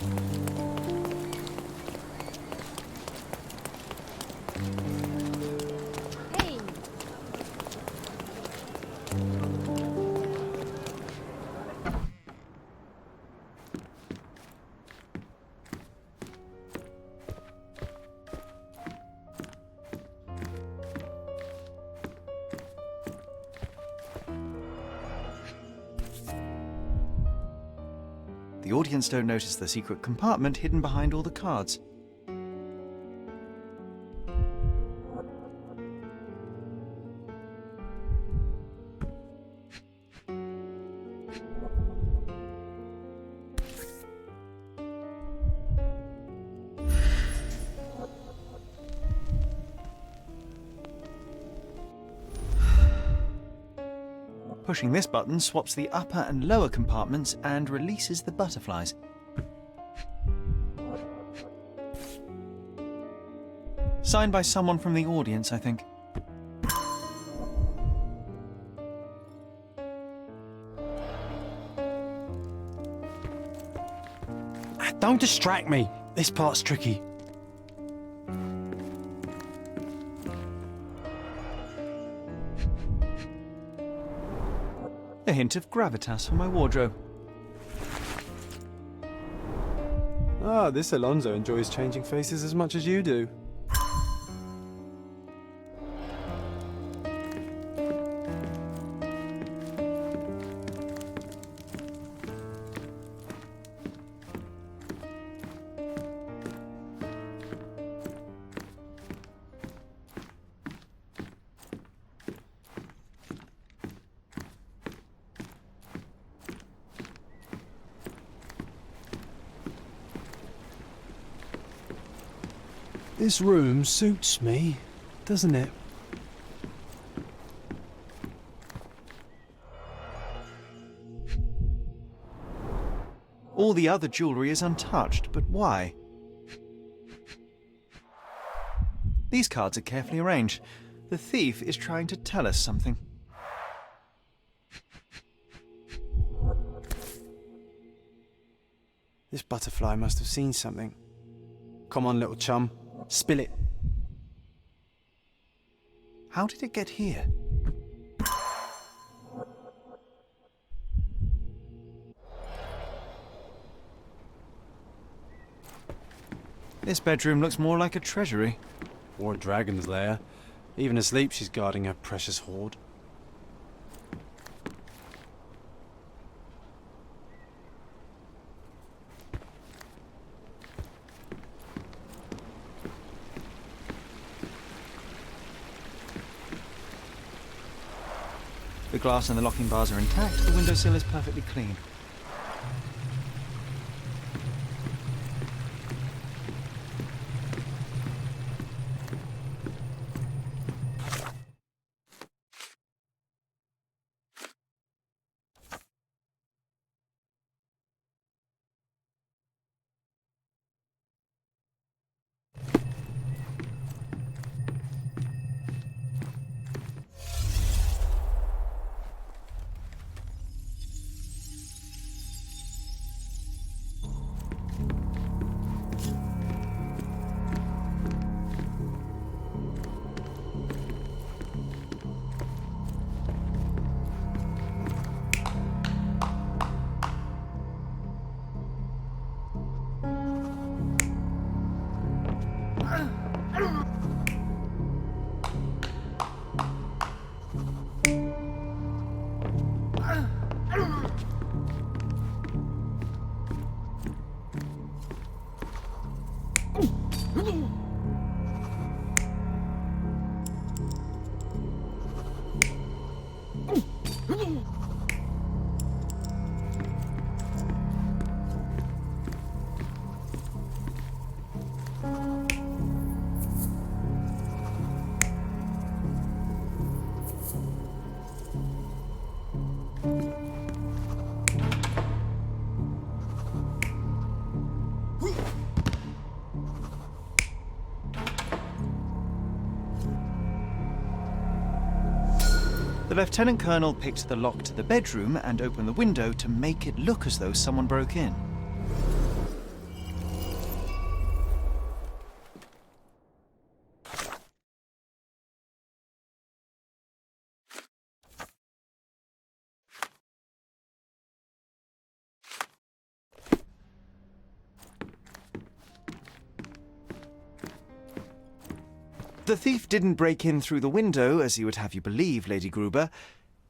Hey. The audience don't notice the secret compartment hidden behind all the cards. Pushing this button swaps the upper and lower compartments and releases the butterflies. Signed by someone from the audience, I think. Don't distract me. This part's tricky. A hint of gravitas for my wardrobe. Ah, this Alonzo enjoys changing faces as much as you do. This room suits me, doesn't it? All the other jewellery is untouched, but why? These cards are carefully arranged. The thief is trying to tell us something. This butterfly must have seen something. Come on, little chum. Spill it. How did it get here? This bedroom looks more like a treasury. Or a dragon's lair. Even asleep, she's guarding her precious hoard. The glass and the locking bars are intact, the windowsill is perfectly clean. The Lieutenant Colonel picked the lock to the bedroom and opened the window to make it look as though someone broke in. The thief didn't break in through the window, as he would have you believe, Lady Gruber.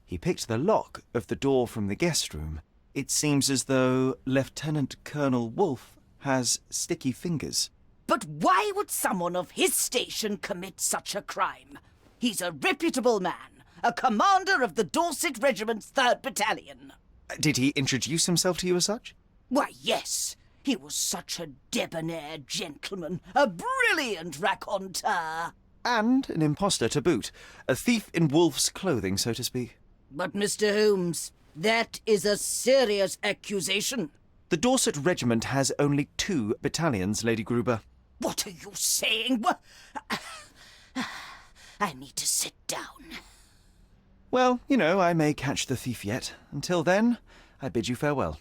He picked the lock of the door from the guest room. It seems as though Lieutenant Colonel Wolfe has sticky fingers. But why would someone of his station commit such a crime? He's a reputable man, a commander of the Dorset Regiment's 3rd Battalion. Did he introduce himself to you as such? Why, yes. He was such a debonair gentleman, a brilliant raconteur. And an impostor to boot. A thief in wolf's clothing, so to speak. But, Mr. Holmes, that is a serious accusation. The Dorset Regiment has only 2 battalions, Lady Gruber. What are you saying? I need to sit down. Well, you know, I may catch the thief yet. Until then, I bid you farewell.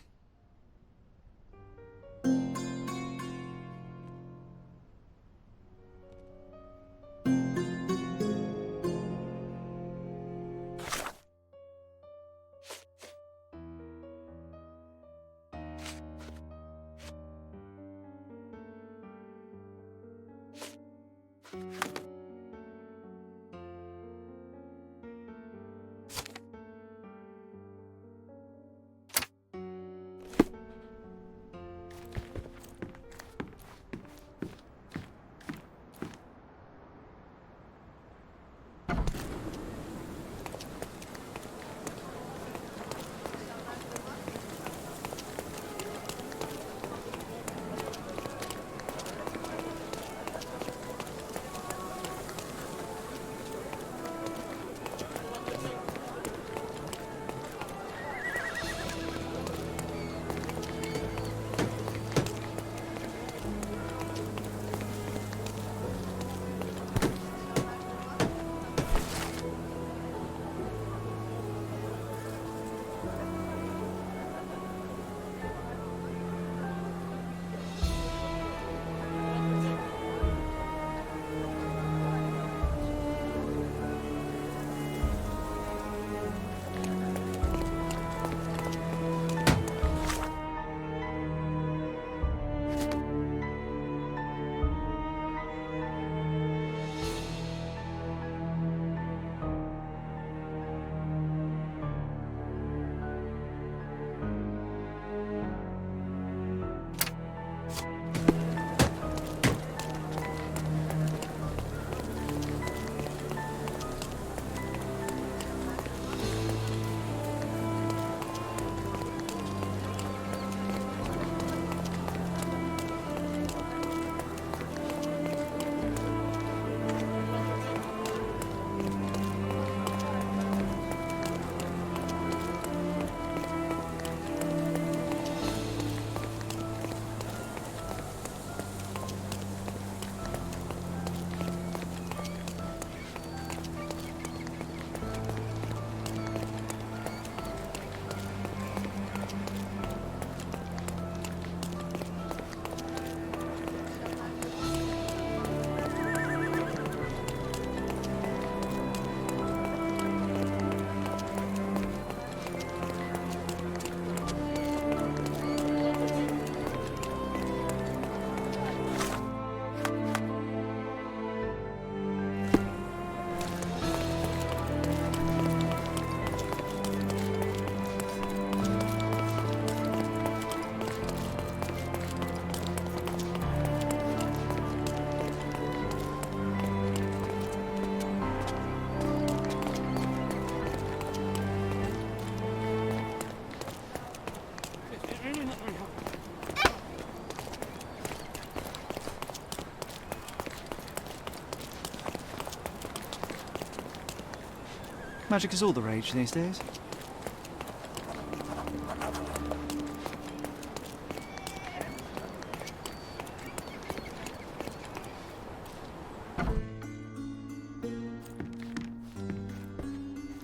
Magic is all the rage these days.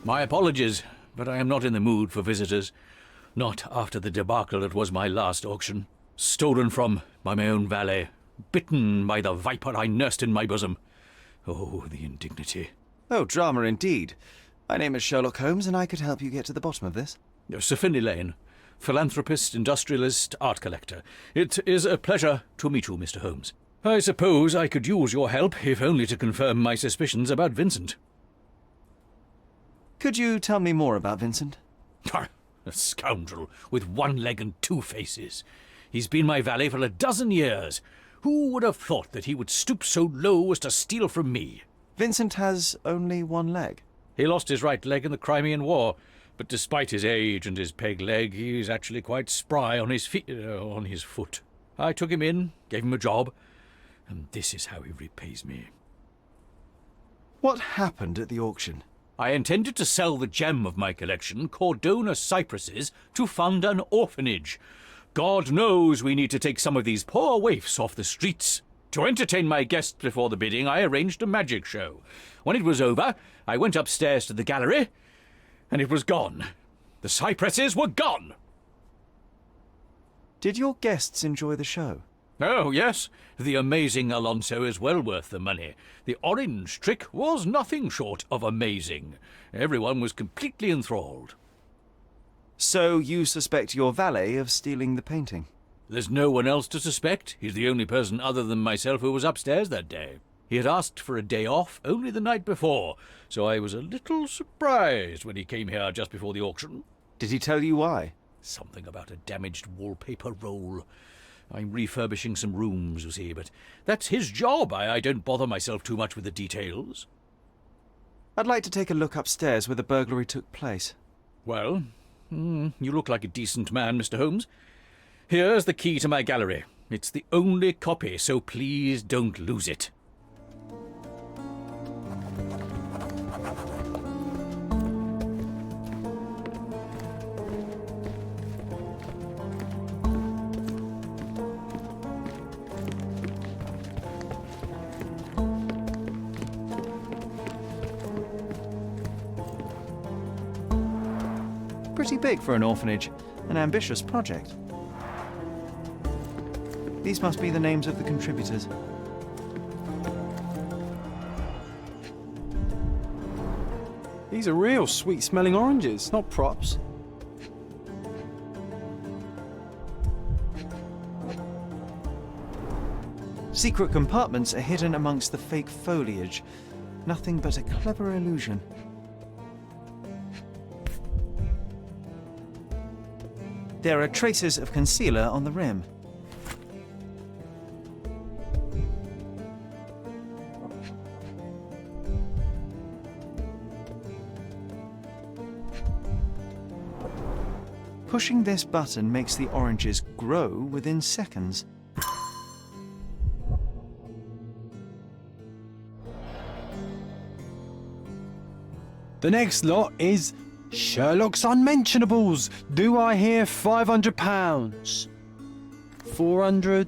My apologies, but I am not in the mood for visitors. Not after the debacle that was my last auction. Stolen from by my own valet. Bitten by the viper I nursed in my bosom. Oh, the indignity. Oh, drama indeed. My name is Sherlock Holmes, and I could help you get to the bottom of this. Sir Finley Lane, philanthropist, industrialist, art collector. It is a pleasure to meet you, Mr. Holmes. I suppose I could use your help, if only to confirm my suspicions about Vincent. Could you tell me more about Vincent? A scoundrel with one leg and two faces. He's been my valet for a dozen years. Who would have thought that he would stoop so low as to steal from me? Vincent has only one leg. He lost his right leg in the Crimean War, but despite his age and his peg leg, he's actually quite spry on his foot. I took him in, gave him a job, and this is how he repays me. What happened at the auction? I intended to sell the gem of my collection, Cordona cypresses, to fund an orphanage. God knows we need to take some of these poor waifs off the streets. To entertain my guests before the bidding, I arranged a magic show. When it was over, I went upstairs to the gallery, and it was gone. The cypresses were gone. Did your guests enjoy the show? Oh, yes. The amazing Alonso is well worth the money. The orange trick was nothing short of amazing. Everyone was completely enthralled. So you suspect your valet of stealing the painting? There's no one else to suspect. He's the only person other than myself who was upstairs that day. He had asked for a day off only the night before, so I was a little surprised when he came here just before the auction. Did he tell you why? Something about a damaged wallpaper roll. I'm refurbishing some rooms, you see, but that's his job. I don't bother myself too much with the details. I'd like to take a look upstairs where the burglary took place. Well, you look like a decent man, Mr. Holmes. Here's the key to my gallery. It's the only copy, so please don't lose it. Pretty big for an orphanage. An ambitious project. These must be the names of the contributors. These are real sweet-smelling oranges, not props. Secret compartments are hidden amongst the fake foliage. Nothing but a clever illusion. There are traces of concealer on the rim. Pushing this button makes the oranges grow within seconds. The next lot is Sherlock's Unmentionables. Do I hear £500? 400?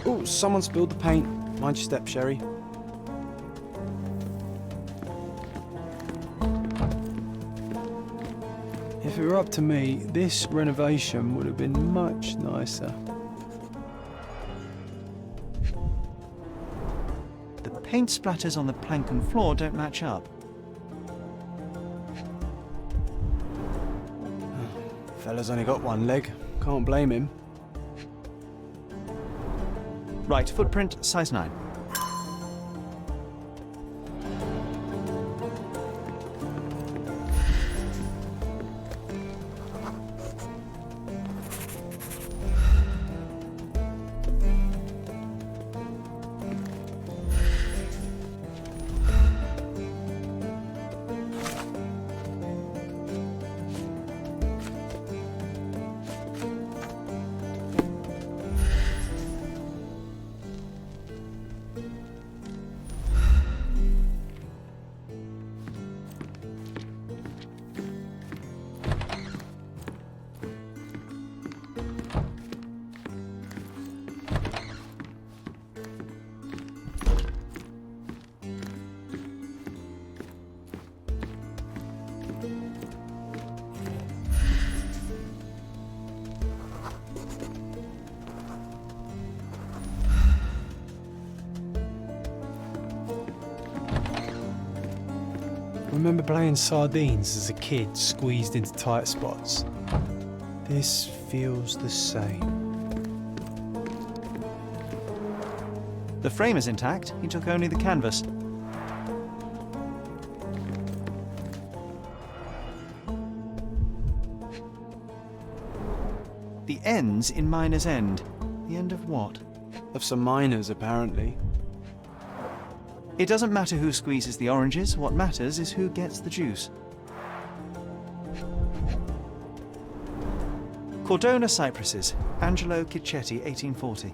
Oh, someone spilled the paint. Mind your step, Sherry. If it were up to me, this renovation would have been much nicer. The paint splatters on the plank and floor don't match up. Fella's only got one leg. Can't blame him. Right, footprint, size 9. Remember playing sardines as a kid, squeezed into tight spots? This feels the same. The frame is intact, he took only the canvas. The end's in Miner's End. The end of what? Of some miners, apparently. It doesn't matter who squeezes the oranges, what matters is who gets the juice. Cordona cypresses, Angelo Cicchetti, 1840.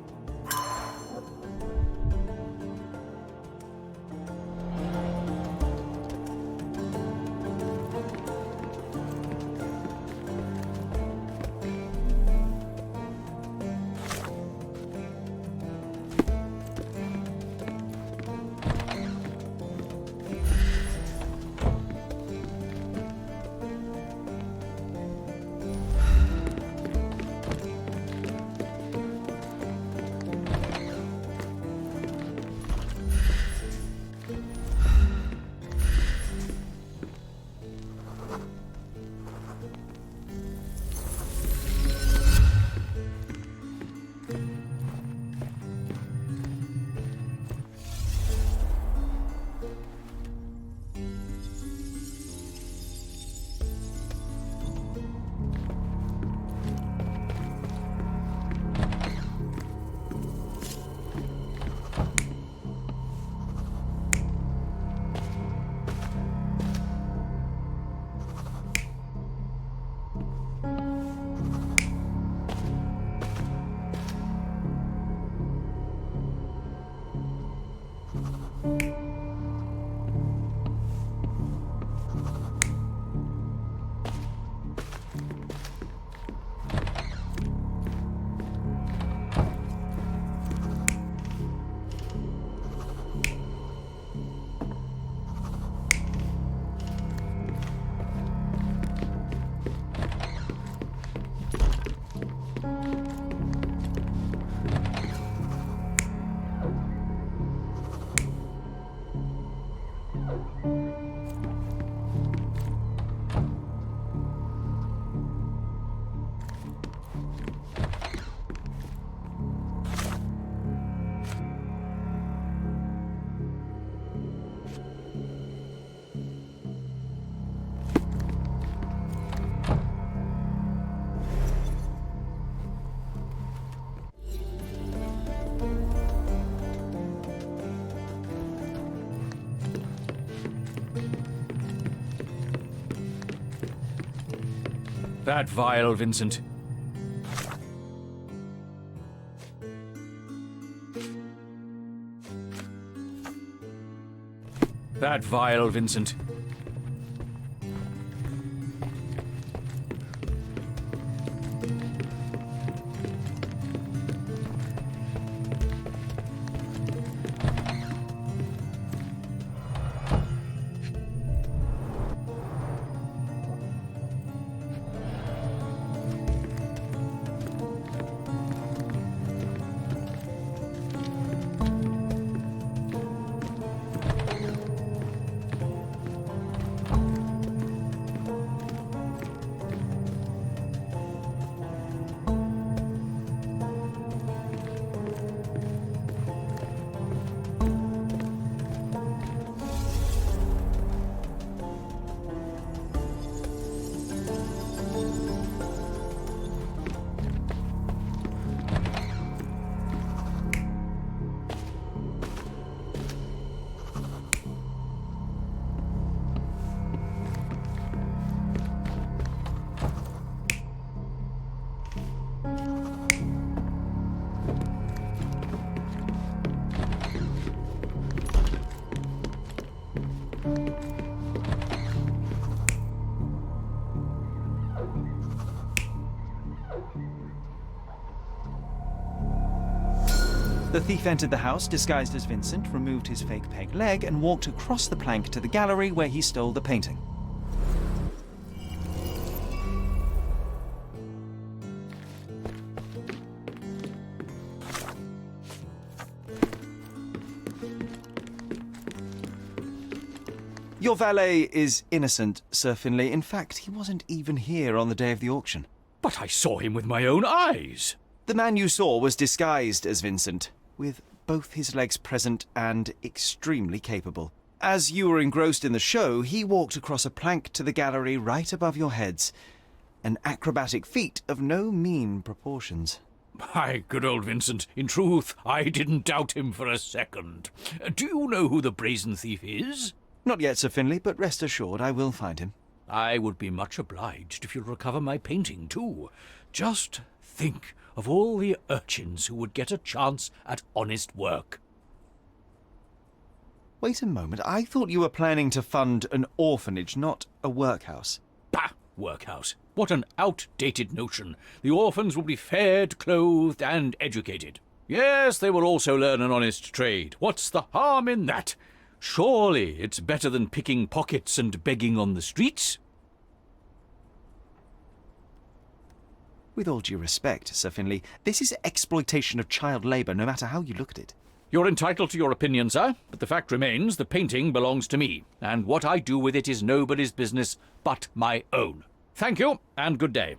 That vial, Vincent. That vial, Vincent. The thief entered the house disguised as Vincent, removed his fake peg leg, and walked across the plank to the gallery where he stole the painting. Your valet is innocent, Sir Finlay. In fact, he wasn't even here on the day of the auction. But I saw him with my own eyes. The man you saw was disguised as Vincent, with both his legs present and extremely capable. As you were engrossed in the show, he walked across a plank to the gallery right above your heads. An acrobatic feat of no mean proportions. My good old Vincent, in truth, I didn't doubt him for a second. Do you know who the brazen thief is? Not yet, Sir Finlay, but rest assured I will find him. I would be much obliged if you'd recover my painting, too. Just think of all the urchins who would get a chance at honest work. Wait a moment, I thought you were planning to fund an orphanage, not a workhouse. Bah! Workhouse. What an outdated notion. The orphans will be fed, clothed, and educated. Yes, they will also learn an honest trade. What's the harm in that? Surely it's better than picking pockets and begging on the streets? With all due respect, Sir Finlay, this is exploitation of child labour, no matter how you look at it. You're entitled to your opinion, sir, but the fact remains the painting belongs to me, and what I do with it is nobody's business but my own. Thank you, and good day.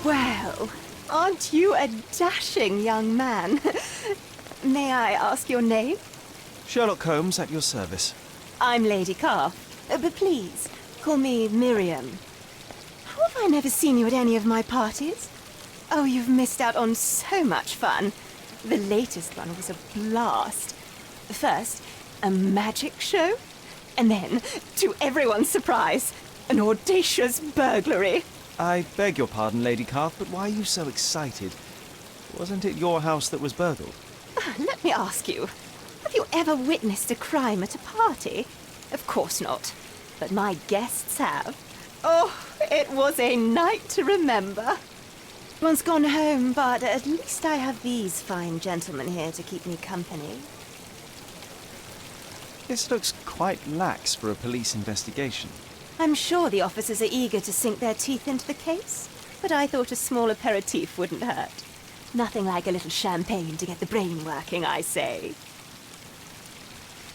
Well, Aren't you a dashing young man? May I ask your name? Sherlock Holmes at your service. I'm Lady Carr, but please, call me Miriam. How have I never seen you at any of my parties? Oh, you've missed out on so much fun. The latest one was a blast. First, a magic show, and then, to everyone's surprise, an audacious burglary. I beg your pardon, Lady Carr, but why are you so excited? Wasn't it your house that was burgled? Let me ask you, have you ever witnessed a crime at a party? Of course not, but my guests have. Oh, it was a night to remember. Everyone's gone home, but at least I have these fine gentlemen here to keep me company. This looks quite lax for a police investigation. I'm sure the officers are eager to sink their teeth into the case, but I thought a small aperitif wouldn't hurt. Nothing like a little champagne to get the brain working, I say.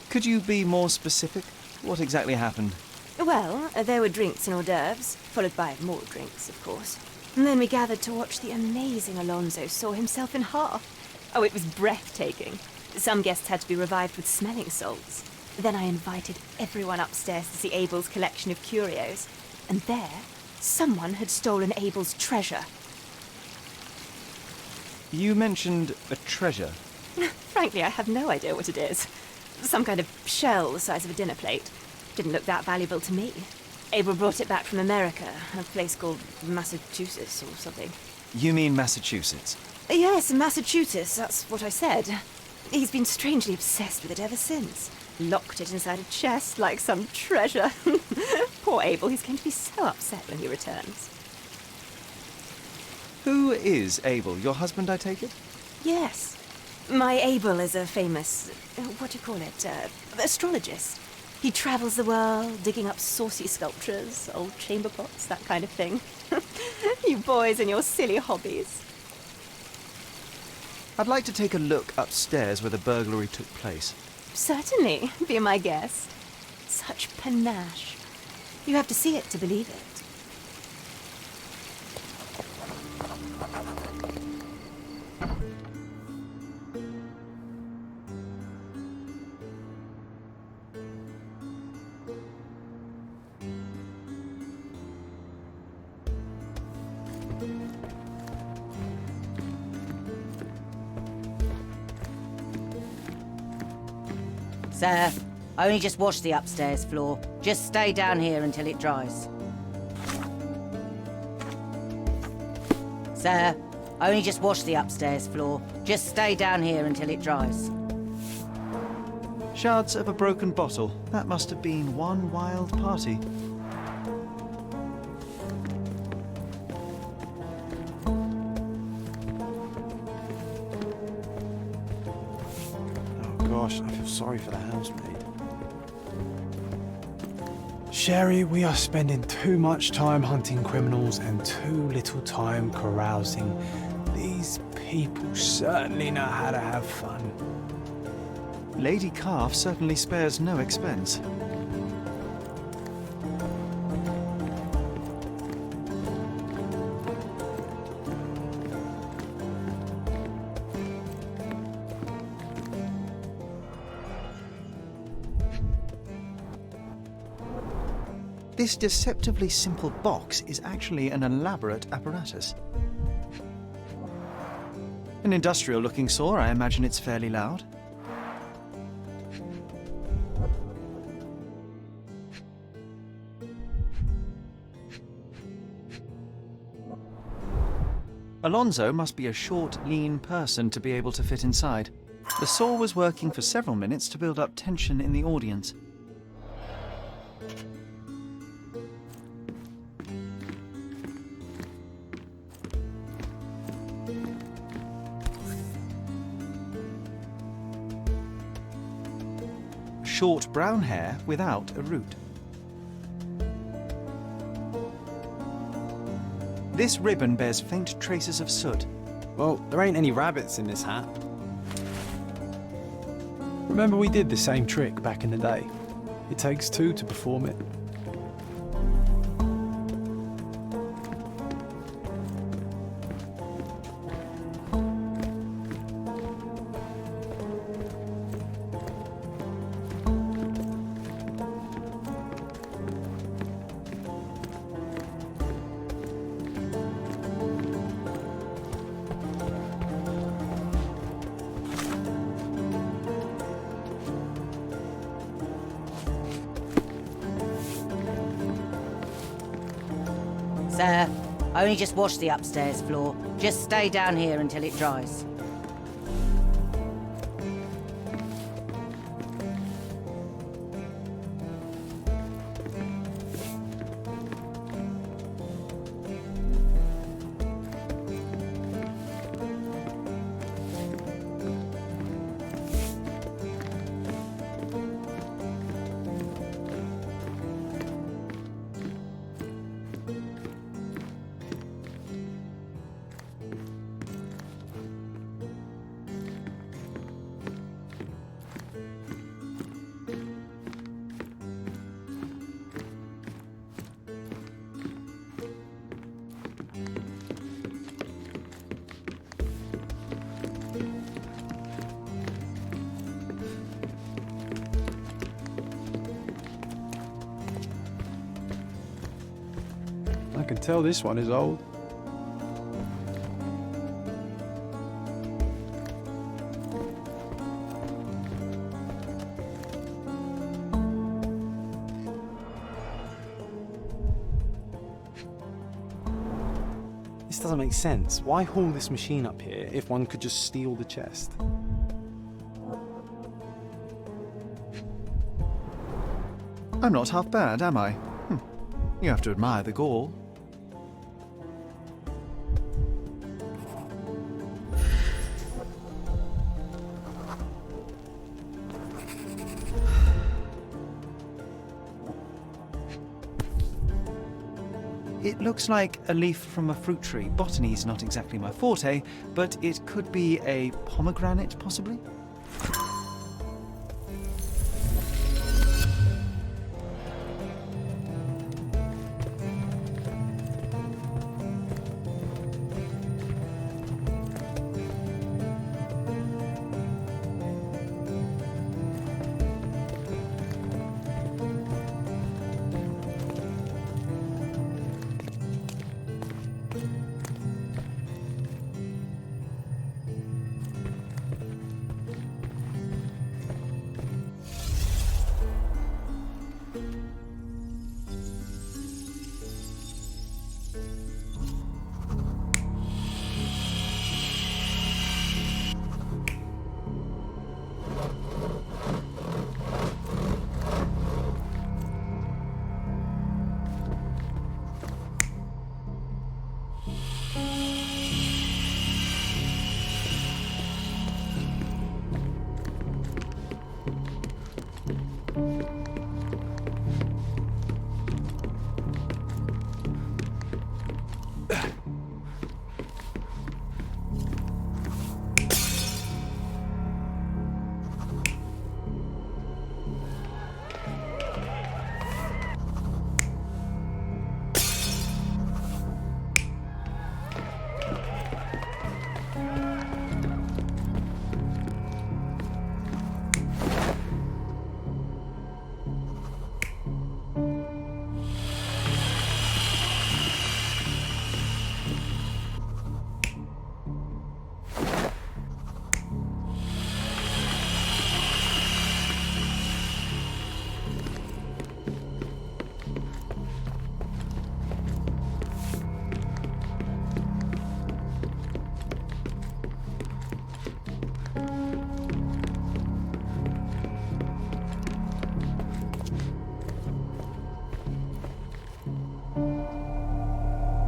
Could you be more specific? What exactly happened? Well, there were drinks and hors d'oeuvres, followed by more drinks, of course. And then we gathered to watch the amazing Alonso saw himself in half. Oh, it was breathtaking. Some guests had to be revived with smelling salts. Then I invited everyone upstairs to see Abel's collection of curios. And there, someone had stolen Abel's treasure. You mentioned a treasure. Frankly, I have no idea what it is. Some kind of shell the size of a dinner plate. Didn't look that valuable to me. Abel brought it back from America, a place called Massachusetts or something. You mean Massachusetts? Yes, Massachusetts, that's what I said. He's been strangely obsessed with it ever since. Locked it inside a chest like some treasure. Poor Abel, he's going to be so upset when he returns. Who is Abel? Your husband, I take it? Yes. My Abel is a famous, what do you call it, astrologist. He travels the world, digging up saucy sculptures, old chamber pots, that kind of thing. You boys and your silly hobbies. I'd like to take a look upstairs where the burglary took place. Certainly, be my guest. Such panache. You have to see it to believe it. Sir, I only just washed the upstairs floor. Just stay down here until it dries. Sir, I only just washed the upstairs floor. Just stay down here until it dries. Shards of a broken bottle. That must have been one wild party. Gosh, I feel sorry for the housemaid. Sherry, we are spending too much time hunting criminals and too little time carousing. These people certainly know how to have fun. Lady Carr certainly spares no expense. This deceptively simple box is actually an elaborate apparatus. An industrial-looking saw, I imagine it's fairly loud. Alonso must be a short, lean person to be able to fit inside. The saw was working for several minutes to build up tension in the audience. Short brown hair without a root. This ribbon bears faint traces of soot. Well, there ain't any rabbits in this hat. Remember we did the same trick back in the day. It takes two to perform it. sir. Only just washed the upstairs floor. Just stay down here until it dries. I can tell this one is old. This doesn't make sense. Why haul this machine up here if one could just steal the chest? I'm not half bad, am I? You have to admire the gall. It looks like a leaf from a fruit tree. Botany's not exactly my forte, but it could be a pomegranate, possibly?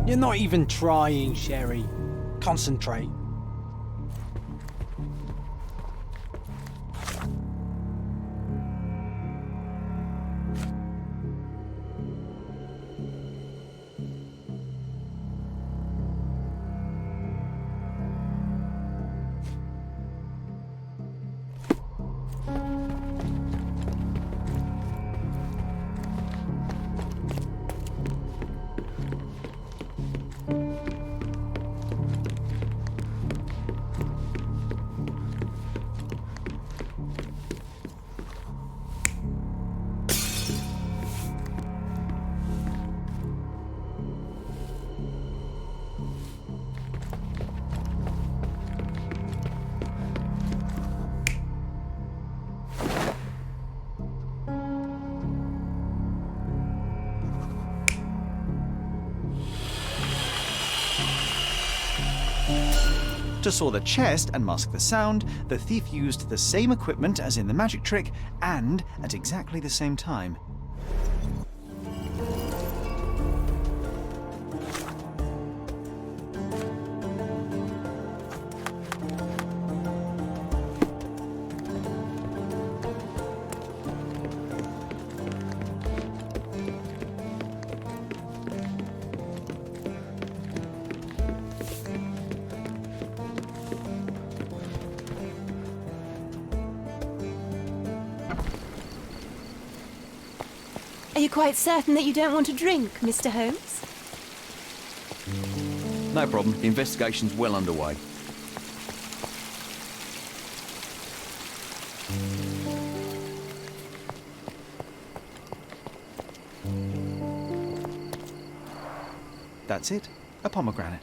You're not even trying, Sherry. Concentrate. To saw the chest and mask the sound, the thief used the same equipment as in the magic trick, and at exactly the same time. Are you quite certain that you don't want a drink, Mr. Holmes? No problem. The investigation's well underway. That's it, a pomegranate.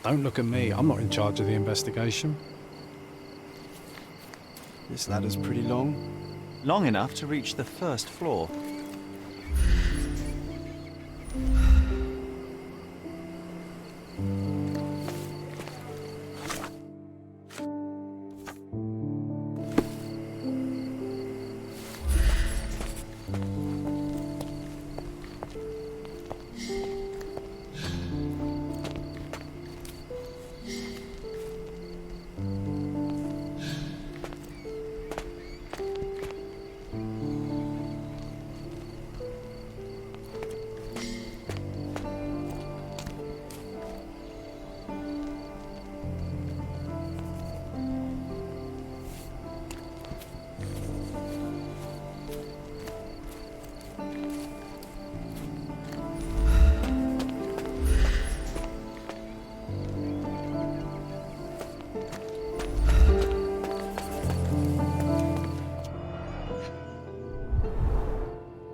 Don't look at me. I'm not in charge of the investigation. This ladder's pretty long. Long enough to reach the first floor.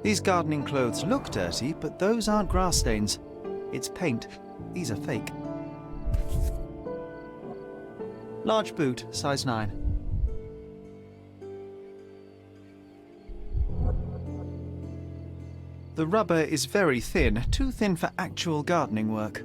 These gardening clothes look dirty, but those aren't grass stains. It's paint. These are fake. Large boot, size 9. The rubber is very thin, too thin for actual gardening work.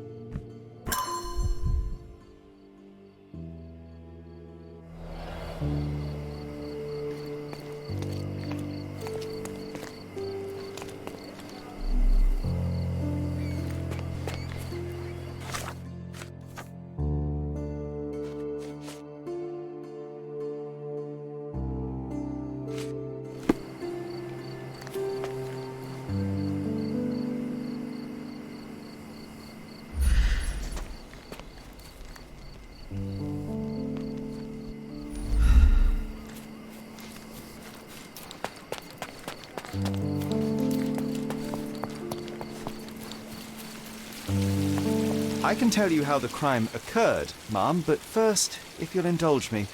I can tell you how the crime occurred, Ma'am, but first, if you'll indulge me,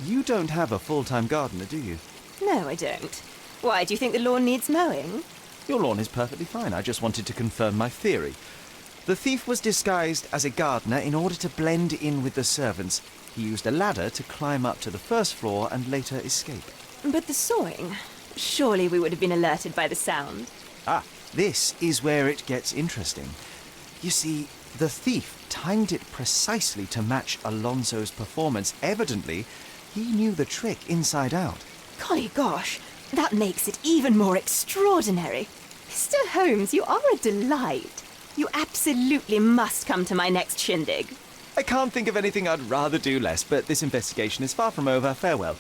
you don't have a full-time gardener, do you? No, I don't. Why, do you think the lawn needs mowing? Your lawn is perfectly fine. I just wanted to confirm my theory. The thief was disguised as a gardener in order to blend in with the servants. He used a ladder to climb up to the first floor and later escape. But the sawing? Surely we would have been alerted by the sound. Ah, this is where it gets interesting. You see, the thief timed it precisely to match Alonso's performance. Evidently, he knew the trick inside out. Golly gosh, that makes it even more extraordinary. Mr. Holmes, you are a delight. You absolutely must come to my next shindig. I can't think of anything I'd rather do less, but this investigation is far from over. Farewell.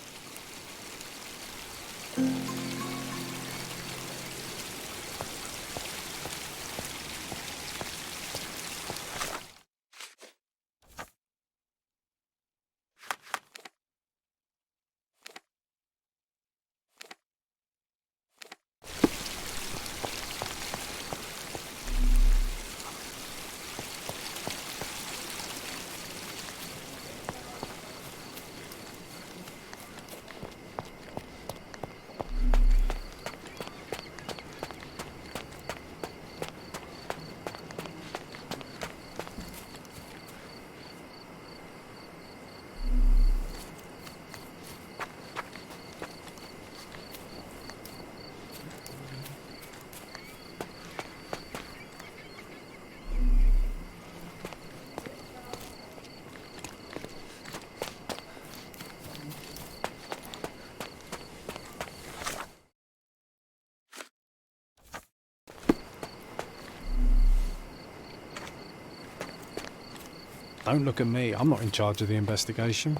Don't look at me. I'm not in charge of the investigation.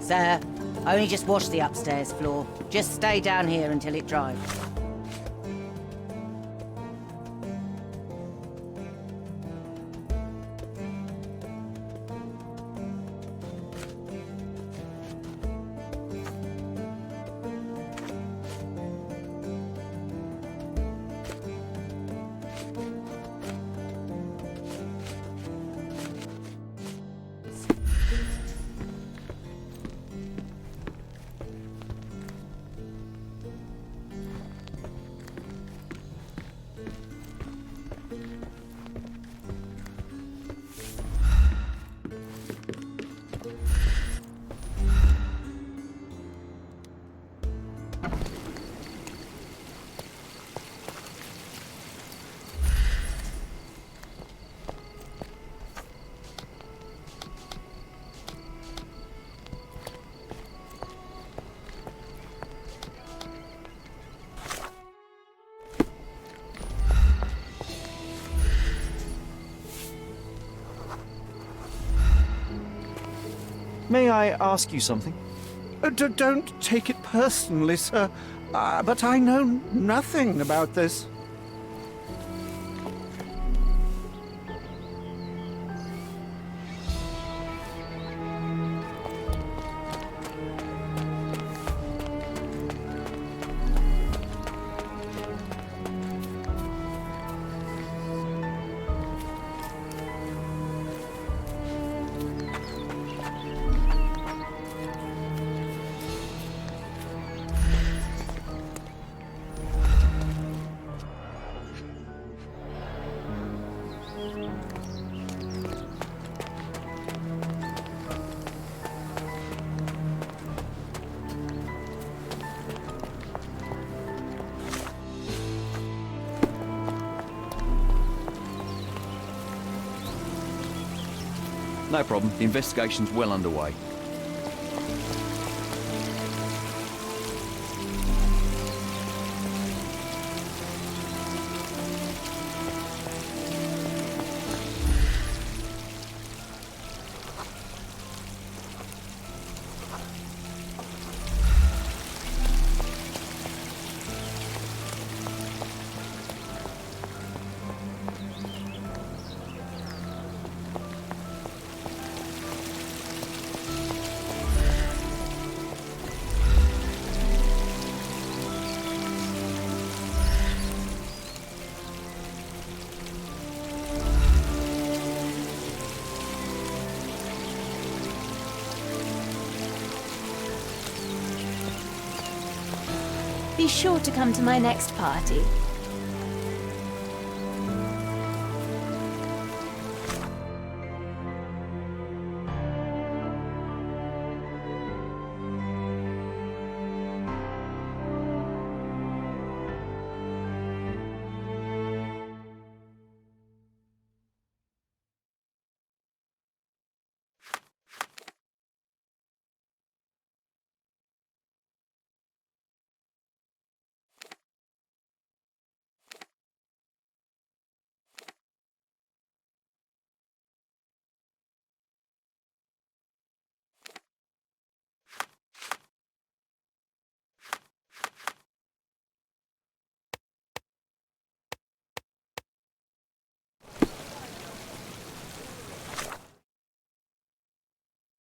Sir, I only just washed the upstairs floor. Just stay down here until it dries. May I ask you something? Don't take it personally, sir. But I know nothing about this. No problem. The investigation's well underway. Be sure to come to my next party.